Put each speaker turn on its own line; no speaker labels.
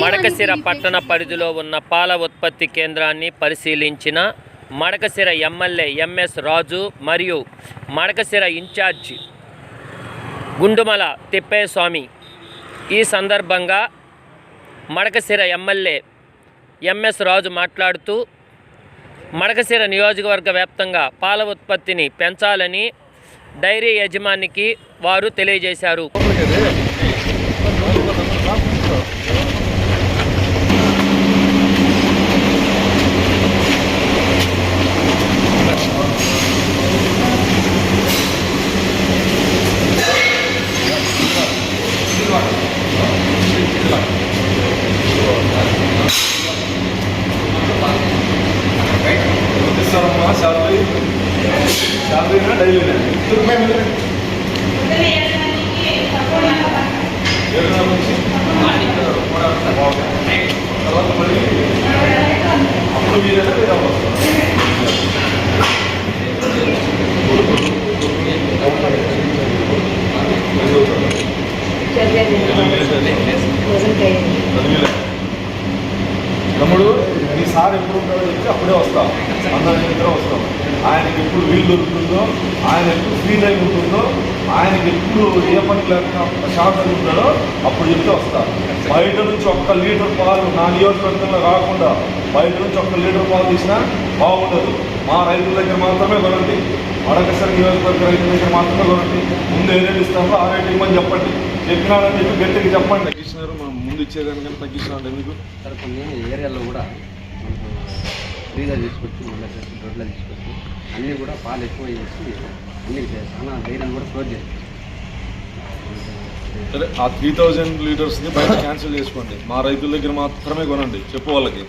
మడకశిర పట్టణ పరిధిలో ఉన్న పాల ఉత్పత్తి కేంద్రాన్ని పరిశీలించిన మడకశిర ఎమ్మెల్యే ఎంఎస్ రాజు మరియు మడకశిర ఇన్ఛార్జ్ గుండుమల తిప్పేస్వామి ఈ సందర్భంగా మడకశిర ఎమ్మెల్యే ఎంఎస్ రాజు మాట్లాడుతూ మడకశిర నియోజకవర్గ వ్యాప్తంగా పాల ఉత్పత్తిని పెంచాలని డైరీ యజమానికి వారు తెలియజేశారు.
తమ్ముడు ఈసారి ఎప్పుడు ఉంటాడో చెప్తే అప్పుడే వస్తాం, అందరి దగ్గర వస్తాం. ఆయనకి ఎప్పుడు వీలు దొరుకుతుందో, ఆయన ఎప్పుడు ఫ్రీ టైం ఉంటుందో, ఆయనకి ఎప్పుడు ఏ పని లేకుండా షార్ట్ ఉంటాడో అప్పుడు చెప్తే వస్తాం. బయట నుంచి 1 లీటర్ పాలు నా నియోజకవర్గంలో కాకుండా బయట నుంచి 1 లీటర్ పాలు తీసినా బాగుండదు. మా రైతుల దగ్గర మాత్రమే కొనండి, మడకశిర నియోజకవర్గ రైతుల దగ్గర మాత్రమే కొనండి. ముందు ఏ రేటు ఇస్తామో ఆ రేటు ఇవ్వమని చెప్పండి. చెప్పినాడని చెప్పి గట్టిగా చెప్పండి. తగ్గించినారు, మనం ముందు ఇచ్చేదానికన్నా తగ్గించినాడు ఎందుకు?
సార్ కొన్ని ఏరియాలో కూడా ఫ్రీగా తీసుకొచ్చి మళ్ళీ రోడ్లో తీసుకొచ్చి అన్నీ కూడా పాలు ఎక్కువ వేసి అన్నీ చాలా డైరీలు కూడా క్లోజ్ చేస్తాం.
సరే, ఆ 3000 లీటర్స్ని బయట క్యాన్సిల్ చేసుకోండి. మా రైతుల దగ్గర మాత్రమే కొనండి చెప్పు వాళ్ళకి.